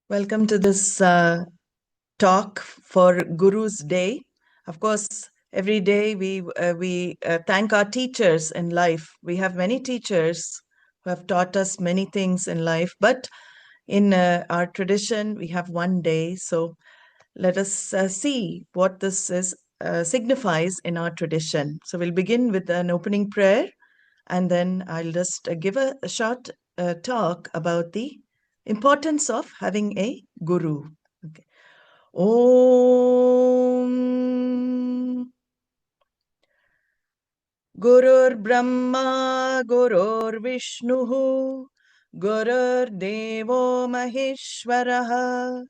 Welcome to this talk for Guru's Day. Of course, every day we thank our teachers in life. We have many teachers who have taught us many things in life, but in our tradition, we have one day. So let us see what this is signifies in our tradition. So we'll begin with an opening prayer, and then I'll just give a short talk about the importance of having a guru. Okay. Om Gurur Brahma Gurur Vishnu Gurur Devo Maheshwaraha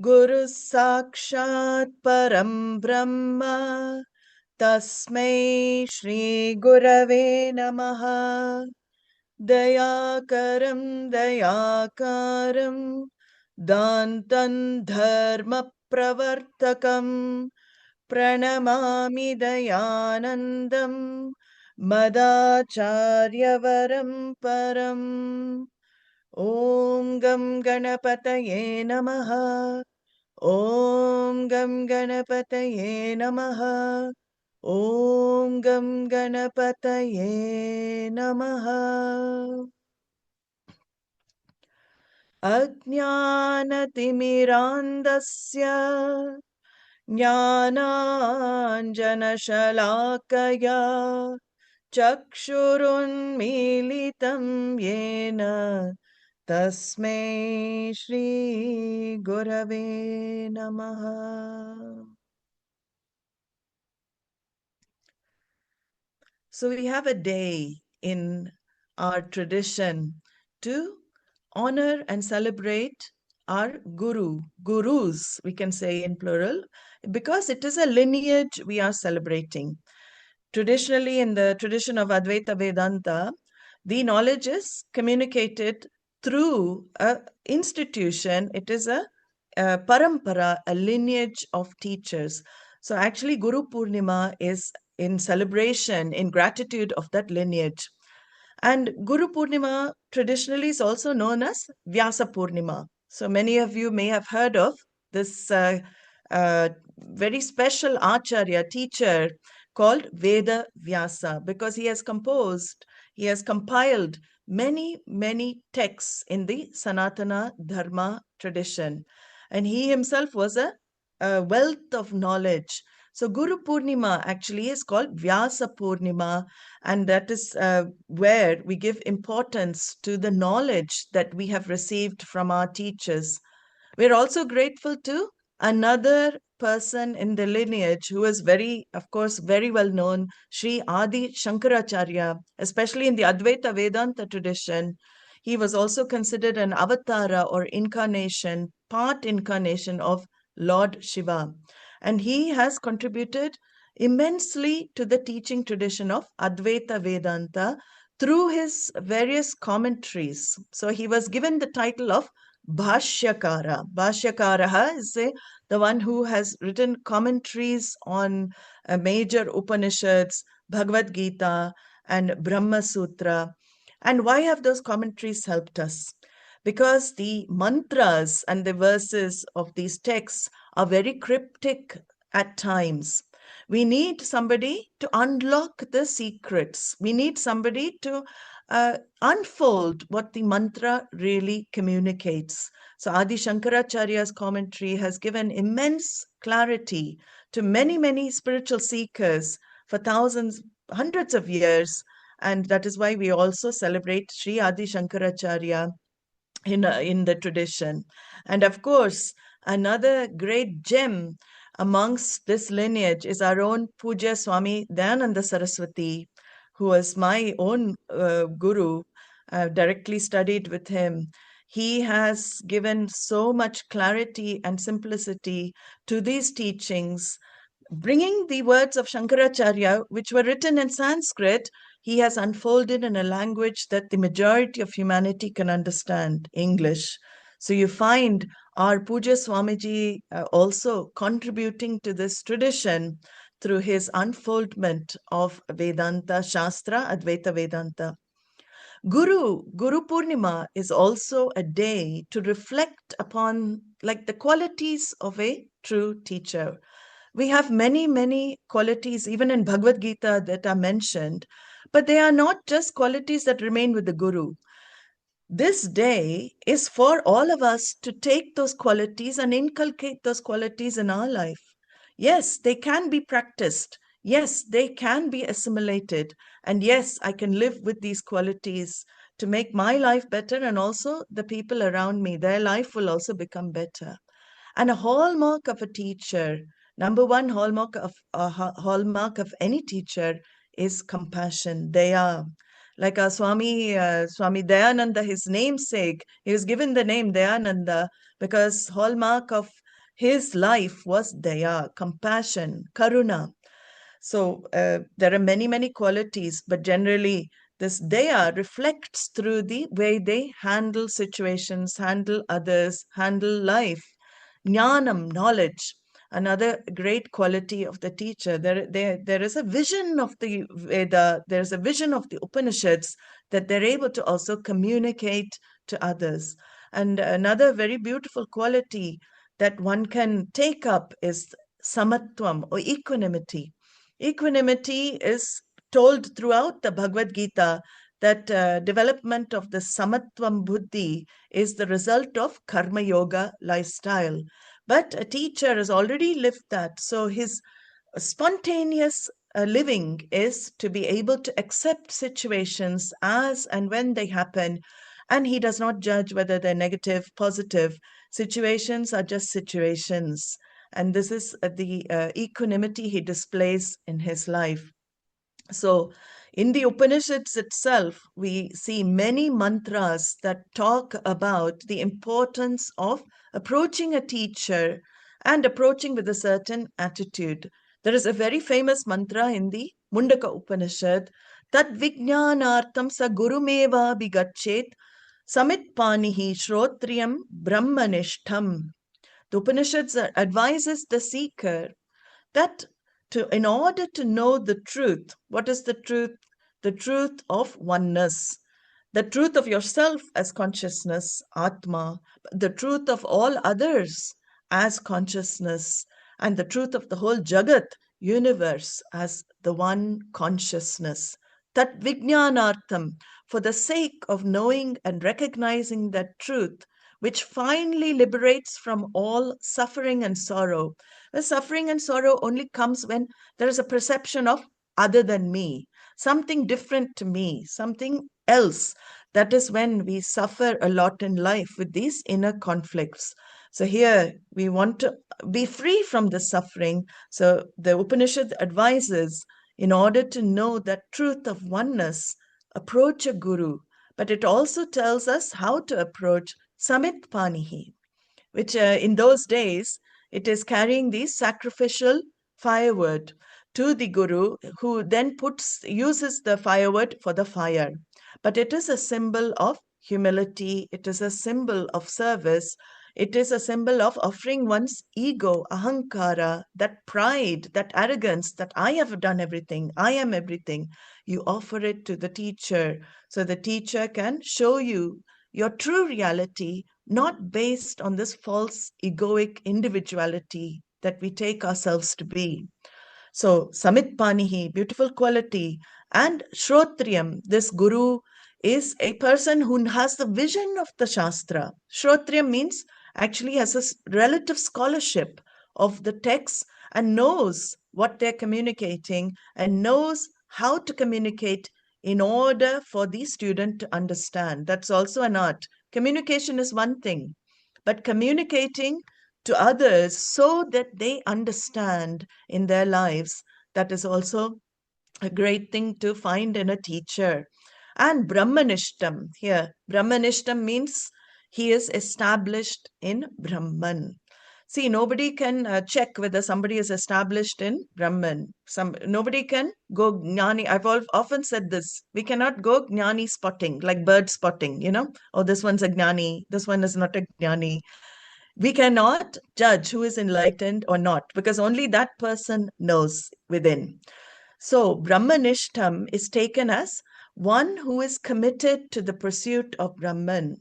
Guru Sakshat Param Brahma Tasmai Shri Gurave Namaha Dayakaram Dayakaram Dantan Dharma Pravartakam Pranamami Dayanandam Madacharya-varam Param Om Gam Ganapataye Namaha Om Gam Ganapataye Namaha Om Gam Ganapataye Namaha Ajnanatimirandasya Jnananjanashalakaya Chakshurunmilitam Yena Tasmai Shri Gurave Namaha. So we have a day in our tradition to honor and celebrate our gurus, we can say in plural, because it is a lineage we are celebrating. Traditionally, in the tradition of Advaita Vedānta, the knowledge is communicated through an institution. It is a parampara, a lineage of teachers. So actually, Gurupūrṇimā is in celebration, in gratitude of that lineage. And Gurupūrṇimā traditionally is also known as Vyasa Purnima. So many of you may have heard of this very special acharya, teacher, called Veda Vyasa, because he has compiled many, many texts in the Sanatana Dharma tradition. And he himself was a wealth of knowledge. So Gurupūrṇimā actually is called Vyasa Purnima, and that is where we give importance to the knowledge that we have received from our teachers. We're also grateful to another person in the lineage who is of course, very well known, Sri Adi Shankaracharya, especially in the Advaita Vedanta tradition. He was also considered an avatara or incarnation, part incarnation of Lord Shiva. And he has contributed immensely to the teaching tradition of Advaita Vedanta through his various commentaries. So he was given the title of Bhashyakara. Bhashyakaraha is the one who has written commentaries on major Upanishads, Bhagavad Gita, and Brahma Sutra. And why have those commentaries helped us? Because the mantras and the verses of these texts are very cryptic at times. We need somebody to unlock the secrets. We need somebody to unfold what the mantra really communicates. So Adi Shankaracharya's commentary has given immense clarity to many, many spiritual seekers for thousands, hundreds of years. And that is why we also celebrate Sri Adi Shankaracharya in the tradition. And of course, another great gem amongst this lineage is our own Puja Swami Dayananda Saraswati, who was my own guru. I've directly studied with him. He has given so much clarity and simplicity to these teachings, bringing the words of Shankaracharya, which were written in Sanskrit, he has unfolded in a language that the majority of humanity can understand, English. So you find our Puja Swamiji also contributing to this tradition through his unfoldment of Vedanta, Shastra, Advaita Vedanta. Gurupūrṇimā is also a day to reflect upon like the qualities of a true teacher. We have many, many qualities, even in Bhagavad Gita, that are mentioned, but they are not just qualities that remain with the Guru. This day is for all of us to take those qualities and inculcate those qualities in our life. Yes, they can be practiced. Yes, they can be assimilated. And yes, I can live with these qualities to make my life better, and also the people around me, their life will also become better. And a hallmark of a teacher, number one hallmark of any teacher is compassion. Daya. Like our Swami Dayananda, his namesake, he was given the name Dayananda because hallmark of his life was daya, compassion, karuna. So there are many, many qualities, but generally this daya reflects through the way they handle situations, handle others, handle life. Jnanam, knowledge, another great quality of the teacher. There is a vision of the Veda, there's a vision of the Upanishads that they're able to also communicate to others. And another very beautiful quality that one can take up is samatvam, or equanimity. Equanimity is told throughout the Bhagavad Gita that development of the samatvam buddhi is the result of karma yoga lifestyle. But a teacher has already lived that. So his spontaneous living is to be able to accept situations as and when they happen. And he does not judge whether they're negative, positive. Situations are just situations. And this is the equanimity he displays in his life. So, in the Upanishads itself, we see many mantras that talk about the importance of approaching a teacher and approaching with a certain attitude. There is a very famous mantra in the Mundaka Upanishad, Tad Vijnanartam sa Gurumeva Bigachet Samit Panihi Shrotriyam Brahmanishtam. The Upanishads advises the seeker that in order to know the truth, what is the truth? The truth of oneness, the truth of yourself as consciousness, Atma, the truth of all others as consciousness, and the truth of the whole Jagat, universe, as the one consciousness. Tat Vijnanartham, for the sake of knowing and recognizing that truth, which finally liberates from all suffering and sorrow. The suffering and sorrow only comes when there is a perception of other than me, something different to me, something else. That is when we suffer a lot in life with these inner conflicts. So here we want to be free from the suffering. So the Upanishad advises, in order to know that truth of oneness, approach a guru. But it also tells us how to approach Samit Panihi, which in those days, it is carrying the sacrificial firewood to the guru, who then uses the firewood for the fire. But it is a symbol of humility, it is a symbol of service, it is a symbol of offering one's ego, ahankara, that pride, that arrogance, that I have done everything, I am everything. You offer it to the teacher, so the teacher can show you your true reality, not based on this false egoic individuality that we take ourselves to be. So, Samit Panihi, beautiful quality, and Shrotriyam, this guru is a person who has the vision of the Shastra. Shrotriyam means actually has a relative scholarship of the texts and knows what they're communicating and knows how to communicate in order for the student to understand. That's also an art. Communication is one thing, but communicating to others so that they understand in their lives, that is also a great thing to find in a teacher. And Brahmanishtam, here, Brahmanishtam means he is established in Brahman. See, nobody can check whether somebody is established in Brahman. Nobody can go Jnani. I've often said this. We cannot go Jnani spotting, like bird spotting, Oh, this one's a Jnani. This one is not a Jnani. We cannot judge who is enlightened or not, because only that person knows within. So, Brahmanishtam is taken as one who is committed to the pursuit of Brahman.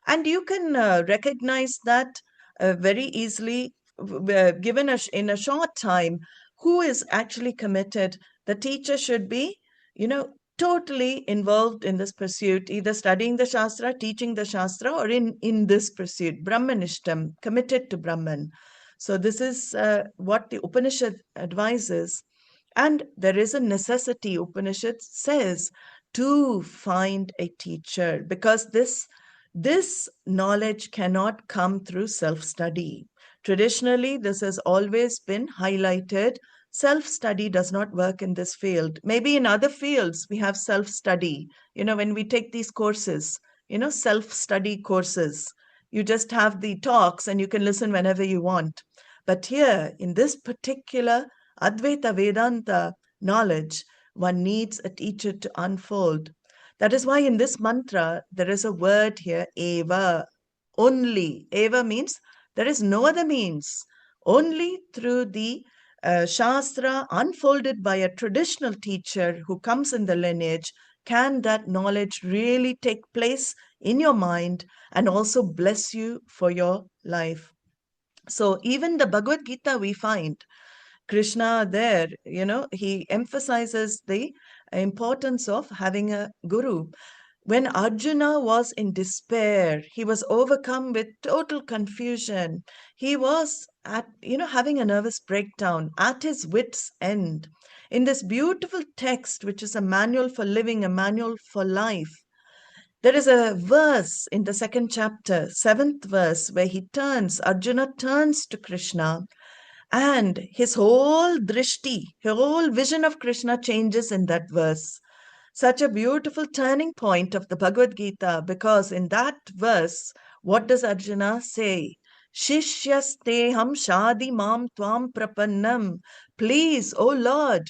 And you can recognize that very easily, given in a short time, who is actually committed. The teacher should be, totally involved in this pursuit, either studying the Shastra, teaching the Shastra, or in this pursuit, Brahmanishtam, committed to Brahman. So this is what the Upanishad advises. And there is a necessity, Upanishad says, to find a teacher, because this knowledge cannot come through self-study. Traditionally, this has always been highlighted. Self-study does not work in this field. Maybe in other fields, we have self-study. When we take these courses, self-study courses, you just have the talks and you can listen whenever you want. But here, in this particular Advaita Vedanta knowledge, one needs a teacher to unfold. That is why in this mantra, there is a word here, eva, only. Eva means there is no other means. Only through the Shastra unfolded by a traditional teacher who comes in the lineage can that knowledge really take place in your mind and also bless you for your life. So even the Bhagavad Gita we find, Krishna there, he emphasizes the importance of having a guru. When Arjuna was in despair, he was overcome with total confusion. He was having a nervous breakdown at his wit's end. In this beautiful text, which is a manual for living, a manual for life, there is a verse in the second chapter, seventh verse, where Arjuna turns to Krishna, and his whole drishti, his whole vision of Krishna changes in that verse. Such a beautiful turning point of the Bhagavad Gita, because in that verse, what does Arjuna say? Shishyasteham shadi mam tvam prapannam. Please, O Lord,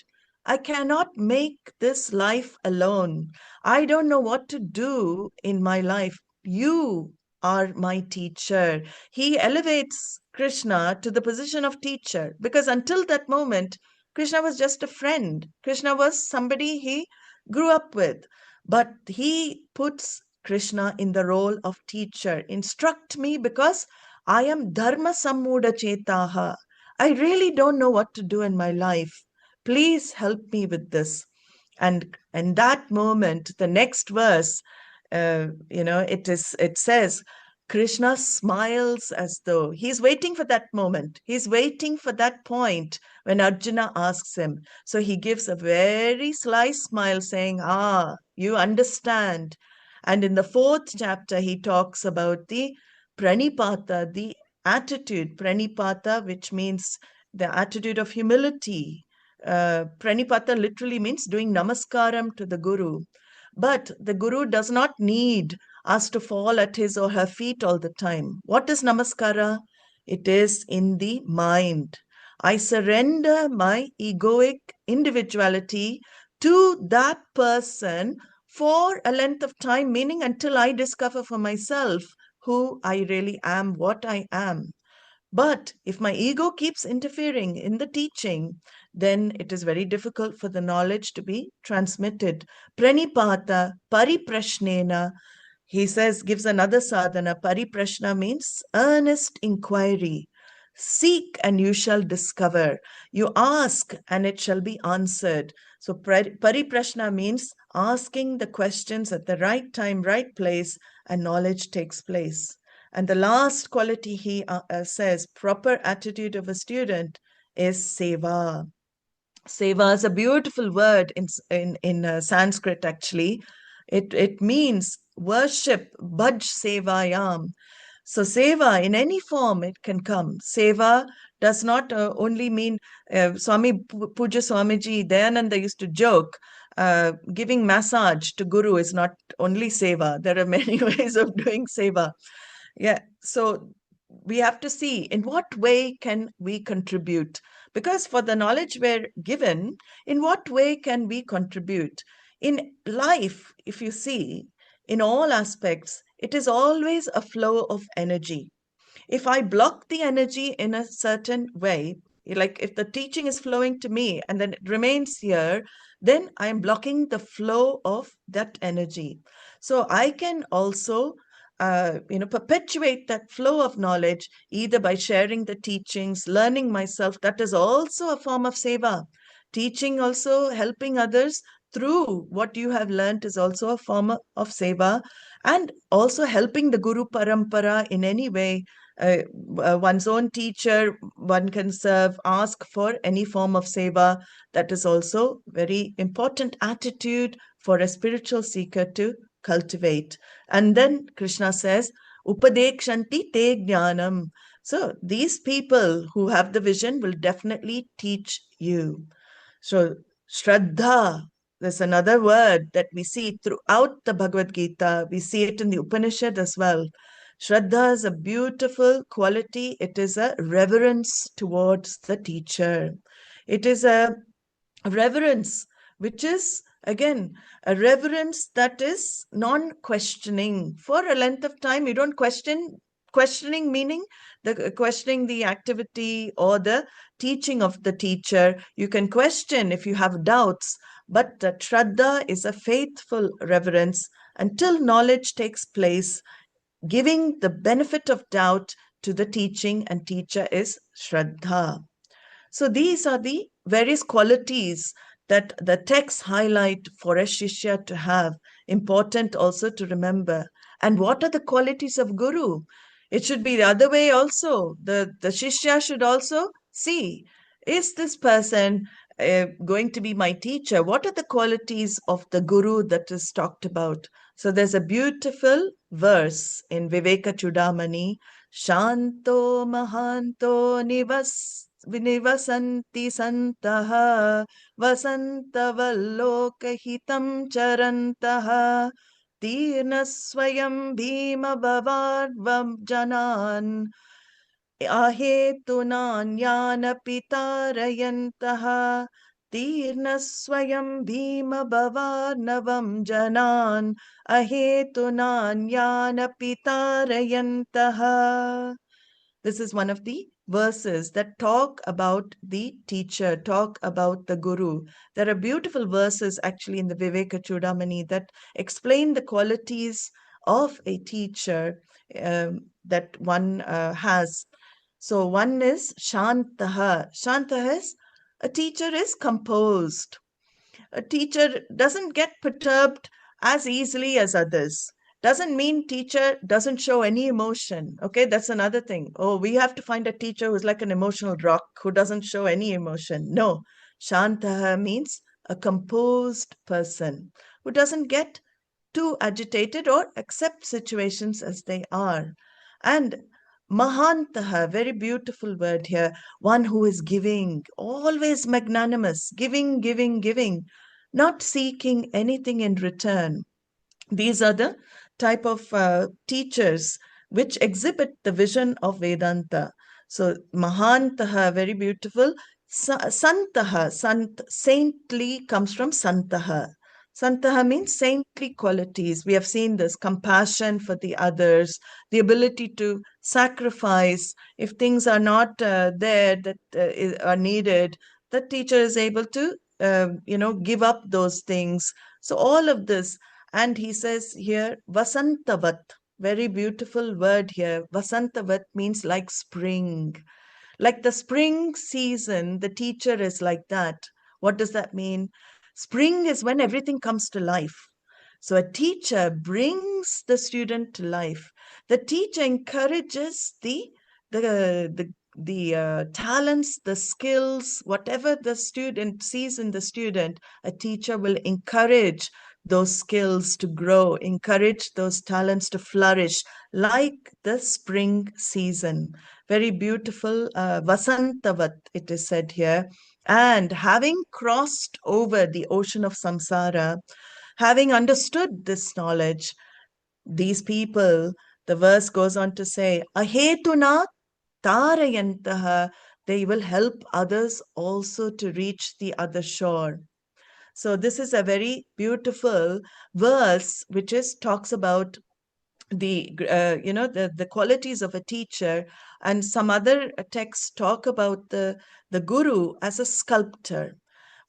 I cannot make this life alone. I don't know what to do in my life. You are my teacher. He elevates Krishna to the position of teacher, because until that moment, Krishna was just a friend. Krishna was somebody he grew up with. But he puts Krishna in the role of teacher. Instruct me, because I am dharma sammuda chetaha. I really don't know what to do in my life. Please help me with this. And in that moment, the next verse, it says, Krishna smiles as though he's waiting for that moment. He's waiting for that point when Arjuna asks him. So he gives a very sly smile saying, you understand. And in the fourth chapter, he talks about the pranipata, the attitude, pranipata, which means the attitude of humility. Pranipata literally means doing namaskaram to the Guru. But the Guru does not need us to fall at his or her feet all the time. What is namaskara? It is in the mind. I surrender my egoic individuality to that person for a length of time, meaning until I discover for myself who I really am, what I am. But if my ego keeps interfering in the teaching, then it is very difficult for the knowledge to be transmitted. Pranipata, pariprashnena, he says, gives another sadhana. Pariprashna means earnest inquiry. Seek and you shall discover. You ask and it shall be answered. So pariprashna means asking the questions at the right time, right place, and knowledge takes place. And the last quality he says, proper attitude of a student, is seva. Seva is a beautiful word in Sanskrit, actually. It means worship, bhaj sevayam. So seva, in any form it can come. Seva does not only mean, Puja Swamiji, Dayananda used to joke, giving massage to Guru is not only seva. There are many ways of doing seva. Yeah, so we have to see in what way can we contribute, because for the knowledge we're given, in what way can we contribute in life? If you see, in all aspects, it is always a flow of energy. If I block the energy in a certain way, like if the teaching is flowing to me and then it remains here, then I'm blocking the flow of that energy. So I can also perpetuate that flow of knowledge either by sharing the teachings, learning myself. That is also a form of seva. Teaching, also helping others through what you have learned, is also a form of seva. And also helping the Guru Parampara in any way. One's own teacher, one can serve, ask for any form of seva. That is also very important attitude for a spiritual seeker to cultivate. And then Krishna says, Upadekshanti te jnanam. So these people who have the vision will definitely teach you. So Shraddha, there's another word that we see throughout the Bhagavad Gita. We see it in the Upanishad as well. Shraddha is a beautiful quality. It is a reverence towards the teacher. It is a reverence, which is, again, a reverence that is non-questioning. For a length of time, you don't question. Questioning meaning questioning the activity or the teaching of the teacher. You can question if you have doubts, but the Shraddha is a faithful reverence until knowledge takes place, giving the benefit of doubt to the teaching and teacher is Shraddha. So these are the various qualities that the texts highlight for a Shishya to have. Important also to remember. And what are the qualities of Guru? It should be the other way also. The Shishya should also see, is this person going to be my teacher? What are the qualities of the Guru that is talked about? So there's a beautiful verse in Viveka Chudamani, Shanto Mahanto Nivasanti Santaha Vasantavalokahitam Charantaha Tirna Swayam Bhima Bhavadvam Janan Ahetunanyana Pitarayantaha Tirna Swayam Bhima Bhavarnavam Janan Ahetunanyana Pitarayantaha. This is one of the verses that talk about the teacher, talk about the Guru. There are beautiful verses actually in the Viveka Chudamani that explain the qualities of a teacher that one has. So one is Shantaha. Shantaha is a teacher is composed. A teacher doesn't get perturbed as easily as others. Doesn't mean teacher doesn't show any emotion. Okay, that's another thing. Oh, we have to find a teacher who's like an emotional rock, who doesn't show any emotion. No, Shantaha means a composed person who doesn't get too agitated or accept situations as they are. And Mahantaha, very beautiful word here, one who is giving, always magnanimous, giving, giving, giving, not seeking anything in return. These are the type of teachers which exhibit the vision of Vedanta. So Mahantaha, very beautiful. Santaha, saintly comes from Santaha. Santaha means saintly qualities. We have seen this compassion for the others, the ability to sacrifice if things are not there that are needed. The teacher is able to, give up those things. So all of this. And he says here, Vasantavat, very beautiful word here. Vasantavat means like spring. Like the spring season, the teacher is like that. What does that mean? Spring is when everything comes to life. So a teacher brings the student to life. The teacher encourages the talents, the skills, whatever the student sees in the student. A teacher will encourage those skills to grow, encourage those talents to flourish, like the spring season. Very beautiful, Vasantavat, it is said here. And having crossed over the ocean of samsara, having understood this knowledge, these people, the verse goes on to say, Ahetuna tarayantaha, they will help others also to reach the other shore. So this is a very beautiful verse which talks about the qualities of a teacher. And some other texts talk about the guru as a sculptor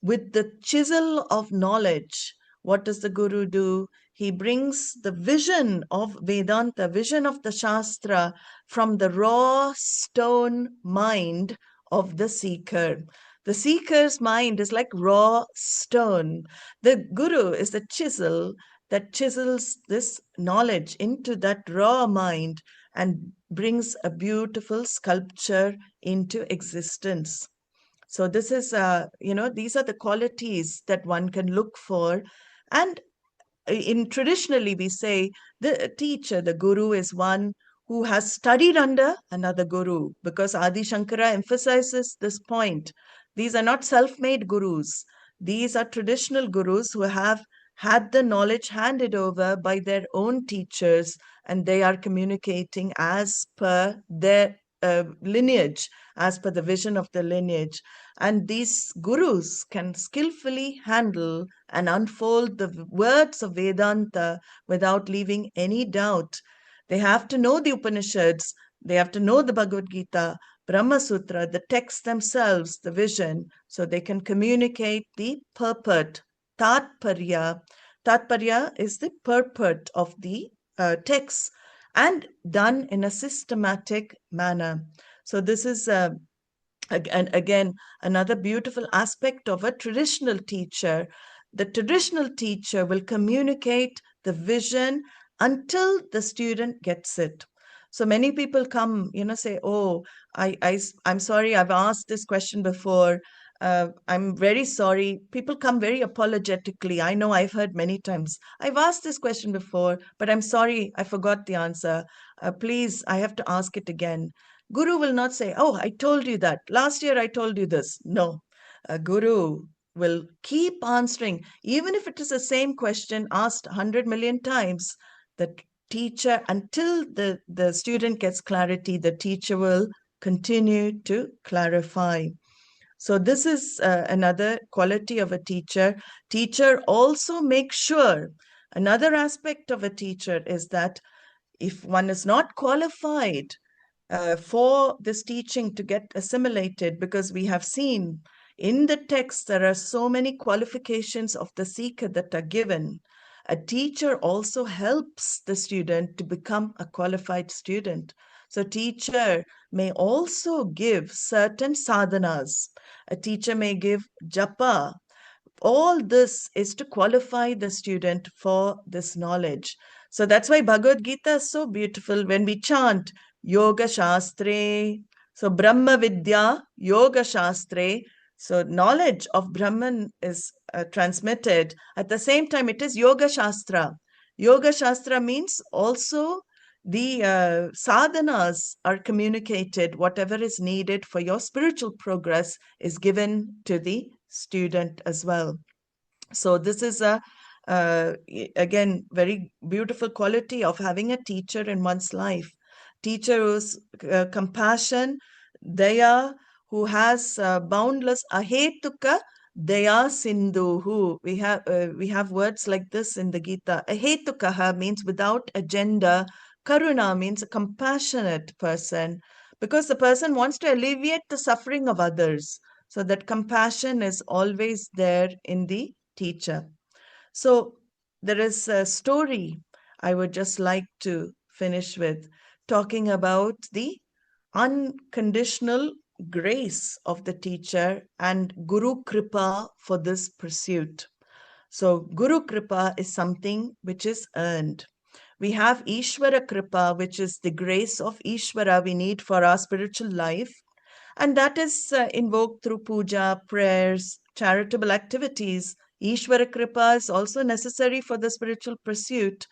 with the chisel of knowledge. What does the guru do? He brings the vision of Vedanta, vision of the Shastra, from the raw stone mind of the seeker. The seeker's mind is like raw stone. The guru is the chisel that chisels this knowledge into that raw mind and brings a beautiful sculpture into existence. So this is, these are the qualities that one can look for. And in traditionally, we say the teacher, the guru, is one who has studied under another guru, because Adi Shankara emphasizes this point. These are not self-made gurus. These are traditional gurus who have had the knowledge handed over by their own teachers, and they are communicating as per their lineage, as per the vision of the lineage. And these gurus can skillfully handle and unfold the words of Vedanta without leaving any doubt. They have to know the Upanishads, they have to know the Bhagavad Gita, Brahma Sutra, the texts themselves, the vision, so they can communicate the purport, Tatparya. Tatparya is the purport of the text, and done in a systematic manner. So this is and again, another beautiful aspect of a traditional teacher. The traditional teacher will communicate the vision until the student gets it. So many people come, say, "Oh, I'm sorry, I've asked this question before. I'm very sorry." People come very apologetically. I know I've heard many times, "I've asked this question before, but I'm sorry, I forgot the answer. Please, I have to ask it again." Guru will not say, "Oh, I told you that. Last year I told you this." No, a guru will keep answering. Even if it is the same question asked 100 million times, the teacher, until the student gets clarity, the teacher will continue to clarify. So this is another quality of a teacher. Teacher also makes sure, another aspect of a teacher is that if one is not qualified for this teaching to get assimilated, because we have seen in the text there are so many qualifications of the seeker that are given. A teacher also helps the student to become a qualified student. So teacher may also give certain sadhanas. A teacher may give japa. All this is to qualify the student for this knowledge. So that's why Bhagavad Gita is so beautiful when we chant Yoga Shastre. So Brahma Vidya, Yoga Shastre. So knowledge of Brahman is transmitted. At the same time, it is Yoga Shastra. Yoga Shastra means also the sadhanas are communicated. Whatever is needed for your spiritual progress is given to the student as well. So this is a again very beautiful quality of having a teacher in one's life. Teacher who's compassion, daya, who has boundless ahetuka daya sindhuhu. We have words like this in the Gita. Ahetukaha means without agenda. Karuna means a compassionate person, because the person wants to alleviate the suffering of others. So that compassion is always there in the teacher. So there is a story I would just like to finish with, talking about the unconditional grace of the teacher and Guru Kripa for this pursuit. So Guru Kripa is something which is earned. We have Ishvara Kripa, which is the grace of Ishvara we need for our spiritual life. And that is invoked through puja, prayers, charitable activities. Ishvara Kripa is also necessary for the spiritual pursuit.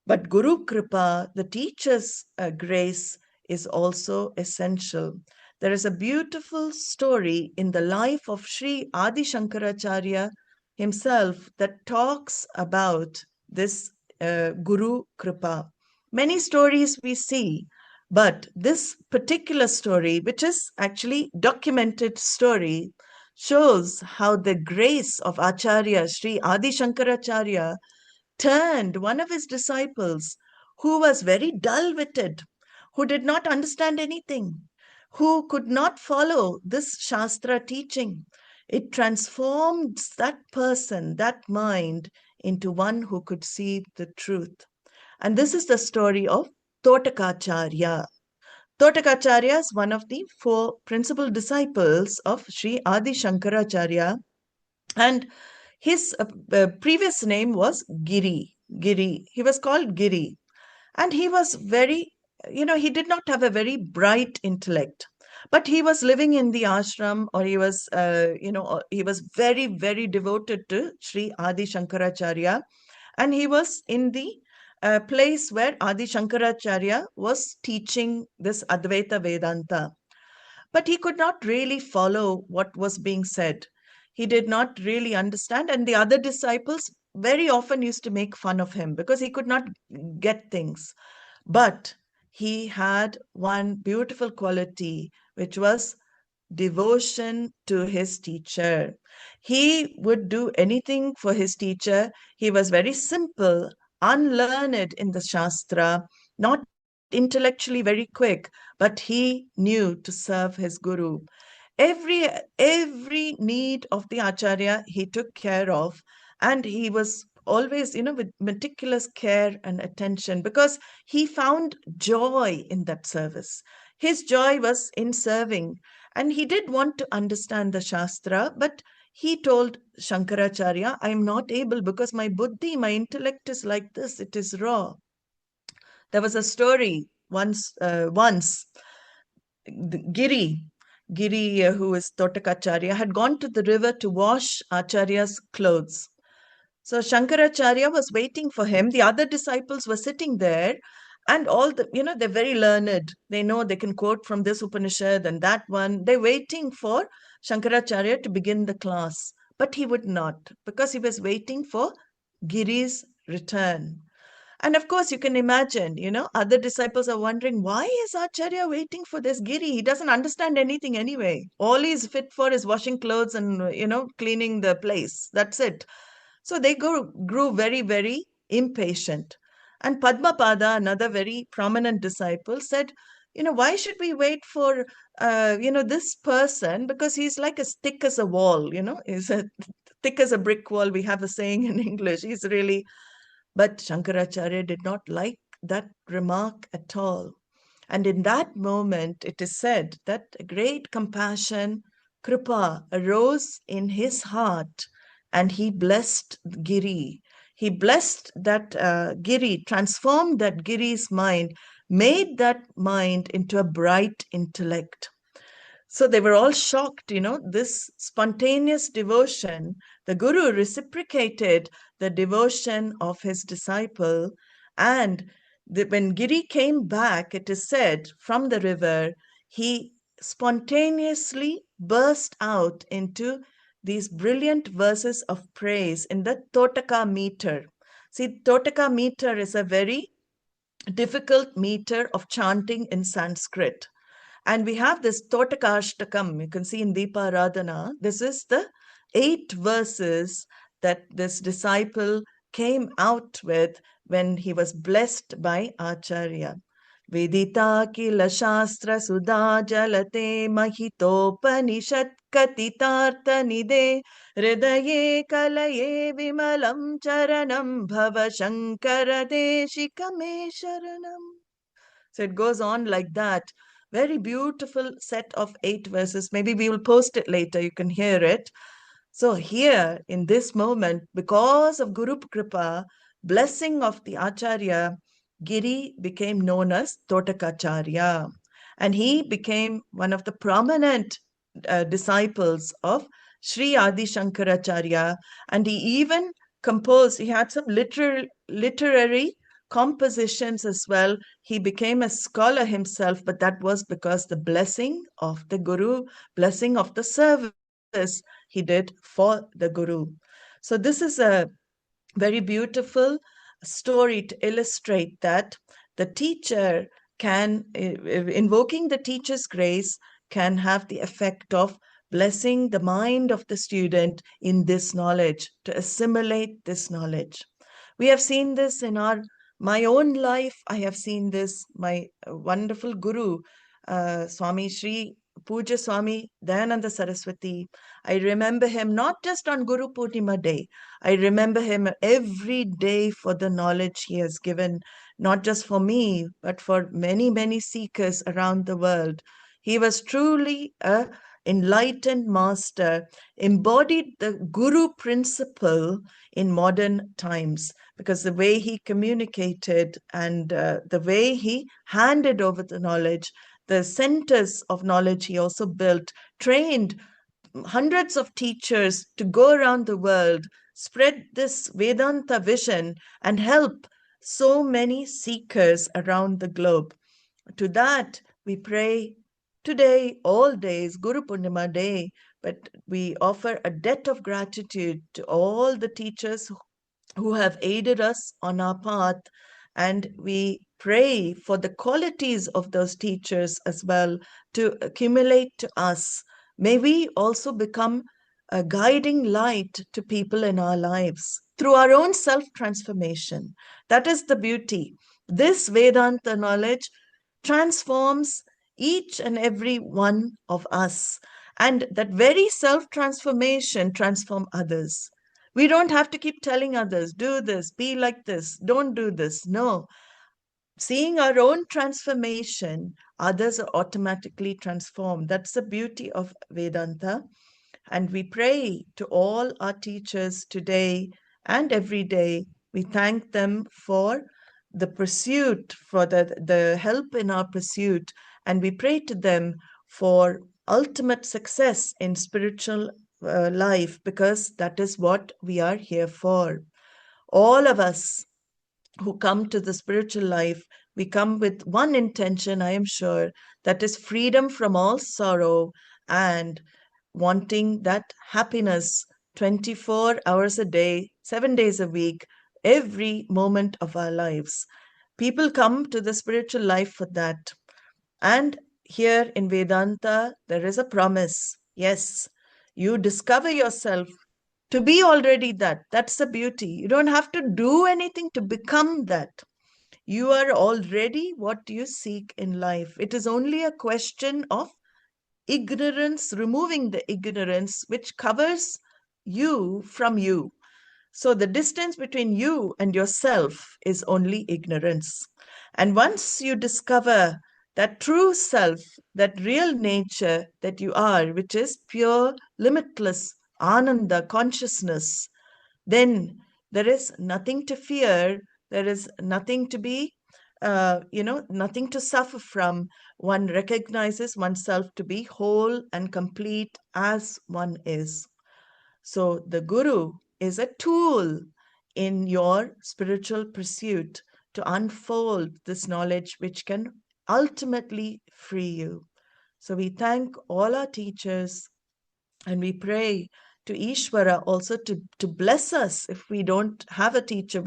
But Guru Kripa, the teacher's grace, is also essential. There is a beautiful story in the life of Sri Adi Shankaracharya himself that talks about this Guru Kripa. Many stories we see, but this particular story, which is actually documented story, shows how the grace of Acharya, Sri Adi Shankaracharya, turned one of his disciples who was very dull-witted, who did not understand anything, who could not follow this Shastra teaching. It transforms that person, that mind, into one who could see the truth. And this is the story of Totakacharya. Totakacharya is one of the four principal disciples of Sri Adi Shankaracharya, and his previous name was Giri. Giri. He was called Giri. And he was very, he did not have a very bright intellect. But he was living in the ashram, or he was, he was very, very devoted to Sri Adi Shankaracharya. And he was in the place where Adi Shankaracharya was teaching this Advaita Vedanta. But he could not really follow what was being said. He did not really understand. And the other disciples very often used to make fun of him because he could not get things. But he had one beautiful quality, which was devotion to his teacher. He would do anything for his teacher. He was very simple, unlearned in the Shastra, not intellectually very quick, but he knew to serve his guru. Every every need of the Acharya he took care of, and he was always, with meticulous care and attention, because he found joy in that service. His joy was in serving, and he did want to understand the Shastra, but he told Shankaracharya, I am not able because my buddhi, my intellect is like this, it is raw. There was a story once Giri, who is Totakacharya, had gone to the river to wash Acharya's clothes. So Shankaracharya was waiting for him. The other disciples were sitting there, and all they're very learned. They know they can quote from this Upanishad and that one. They're waiting for Shankaracharya to begin the class. But he would not, because he was waiting for Giri's return. And of course, you can imagine, other disciples are wondering, why is Acharya waiting for this Giri? He doesn't understand anything anyway. All he's fit for is washing clothes and, cleaning the place. That's it. So they grew very, very impatient. And Padmapada, another very prominent disciple, said, why should we wait for, this person? Because he's like as thick as a wall, he's thick as a brick wall. We have a saying in English. He's really... But Shankaracharya did not like that remark at all. And in that moment, it is said that a great compassion, kripa, arose in his heart, and he blessed Giri. He blessed that Giri, transformed that Giri's mind, made that mind into a bright intellect. So they were all shocked, this spontaneous devotion. The Guru reciprocated the devotion of his disciple. And when Giri came back, it is said, from the river, he spontaneously burst out into these brilliant verses of praise in the Totaka meter. See, Totaka meter is a very difficult meter of chanting in Sanskrit. And we have this Totakashtakam, you can see in Dipa-Radhana. This is the 8 verses that this disciple came out with when he was blessed by Acharya. Vedita kila shastra sudha jalate mahitopanishat katitartha nide hridaye kalaye vimalam charanam bhava shankara deshikame sharanam. So it goes on like that. Very beautiful set of 8 verses. Maybe we will post it later. You can hear it. So here in this moment, because of Guru Kripa, blessing of the Acharya, Giri became known as Totakacharya. And he became one of the prominent disciples of Sri Adi Shankaracharya. And he even composed, he had some literary compositions as well. He became a scholar himself, but that was because the blessing of the Guru, blessing of the service he did for the Guru. So this is a very beautiful story to illustrate that the teacher can, invoking the teacher's grace, can have the effect of blessing the mind of the student in this knowledge, to assimilate this knowledge. We have seen this in our My own life, I have seen this. My wonderful guru, Swami Sri Puja Swami Dayananda Saraswati. I remember him not just on Gurupūrṇimā day. I remember him every day for the knowledge he has given, not just for me, but for many, many seekers around the world. He was truly a enlightened master, embodied the guru principle in modern times, because the way he communicated and the way he handed over the knowledge, the centers of knowledge he also built, trained hundreds of teachers to go around the world, spread this Vedanta vision, and help so many seekers around the globe. To that, we pray today, all days, Gurupūrṇimā day, but we offer a debt of gratitude to all the teachers who have aided us on our path, and we pray for the qualities of those teachers as well to accumulate to us. May we also become a guiding light to people in our lives through our own self-transformation. That is the beauty. This Vedanta knowledge transforms each and every one of us, and that very self-transformation transforms others. We don't have to keep telling others, do this, be like this, don't do this. No. Seeing our own transformation, others are automatically transformed. That's the beauty of Vedanta. And we pray to all our teachers today and every day. We thank them for the pursuit, for the help in our pursuit. And we pray to them for ultimate success in spiritual life, because that is what we are here for. All of us who come to the spiritual life, we come with one intention, I am sure, that is freedom from all sorrow and wanting that happiness 24 hours a day, 7 days a week, every moment of our lives. People come to the spiritual life for that. And here in Vedanta, there is a promise. Yes, you discover yourself to be already that. That's the beauty. You don't have to do anything to become that. You are already what you seek in life. It is only a question of ignorance, removing the ignorance which covers you from you. So the distance between you and yourself is only ignorance. And once you discover that true self, that real nature that you are, which is pure, limitless Ananda consciousness, then there is nothing to fear. There is nothing to be, nothing to suffer from. One recognizes oneself to be whole and complete as one is. So the Guru is a tool in your spiritual pursuit to unfold this knowledge which can ultimately free you. So we thank all our teachers, and we pray to Ishvara also to bless us if we don't have a teacher,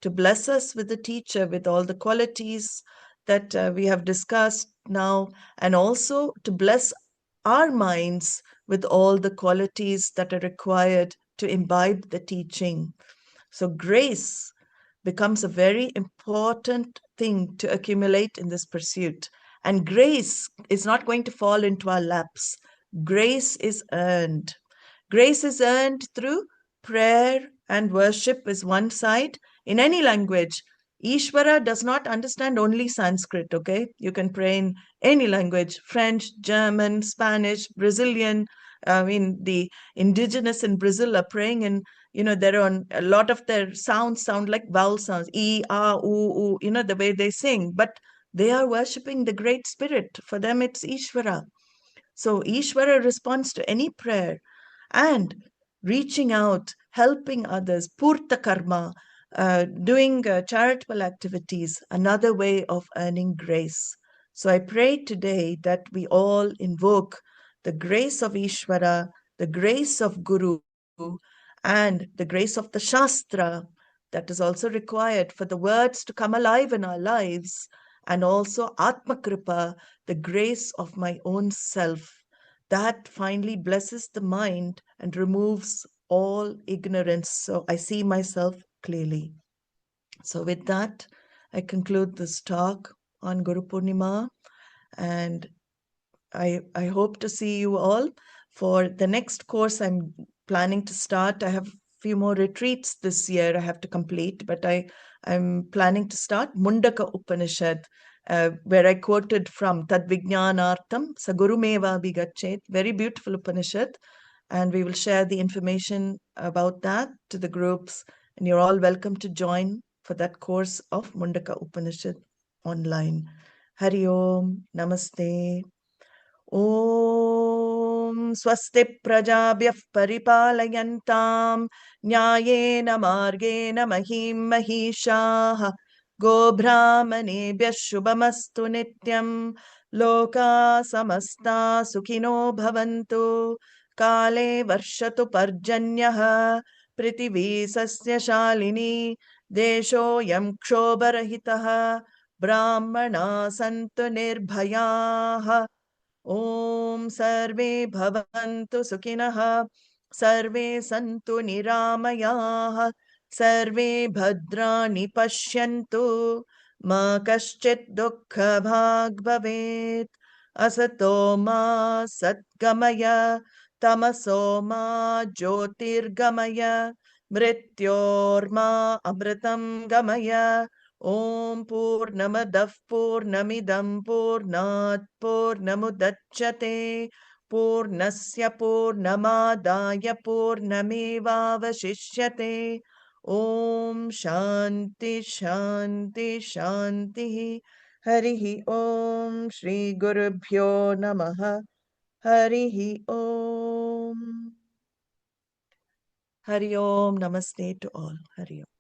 to bless us with a teacher with all the qualities that we have discussed now, and also to bless our minds with all the qualities that are required to imbibe the teaching. So grace becomes a very important thing to accumulate in this pursuit. And grace is not going to fall into our laps. Grace is earned. Grace is earned through prayer and worship is one side. In any language, Ishvara does not understand only Sanskrit, okay? You can pray in any language, French, German, Spanish, Brazilian. I mean, the indigenous in Brazil are praying in, there are a lot of their sounds sound like vowel sounds, E, A, U, the way they sing, but they are worshipping the Great Spirit. For them, it's Ishvara. So Ishvara responds to any prayer, and reaching out, helping others, purta karma, doing charitable activities, another way of earning grace. So I pray today that we all invoke the grace of Ishvara, the grace of Guru, and the grace of the Shastra that is also required for the words to come alive in our lives, and also Atma Kripa, the grace of my own self, that finally blesses the mind and removes all ignorance. So I see myself clearly. So with that, I conclude this talk on Gurupūrṇimā, and I hope to see you all for the next course I'm planning to start. I have a few more retreats this year I have to complete, but I'm planning to start Mundaka Upanishad, where I quoted from Tadvijnanartam Sagurumeva Vigachet. Very beautiful Upanishad. And we will share the information about that to the groups. And you're all welcome to join for that course of Mundaka Upanishad online. Hari Om, Namaste. ॐ स्वस्ति प्रजाभ्यः परिपालयन्तां न्यायेन मार्गेण महीं महिषाः गोब्राह्मणेभ्यः शुभमस्तु नित्यं लोकाः समस्ताः सुखिनो भवन्तु काले वर्षतु पर्जन्यः पृथिवी सस्यशालिनी देशोऽयं क्षोभरहितः ब्राह्मणाः सन्तु निर्भयाः ॐ सर्वे भवन्तु सुखिनः सर्वे सन्तु निरामयाः सर्वे भद्राणि पश्यन्तु मा कश्चित् दुःखभाग् भवेत् असतो मा सद्गमय तमसो मा ज्योतिर्गमय मृत्योर्मा अमृतं गमय ॐ पूर्णमदः पूर्णमिदं पूर्णात् पूर्णमुदच्यते पूर्णस्य पूर्णमादाय पूर्णमेवावशिष्यते ॐ शान्ति शान्ति शान्तिः हरिः ॐ श्रीगुरुभ्यो नमः हरिः ॐ हरि ओम नमस्ते to all. Hari Om.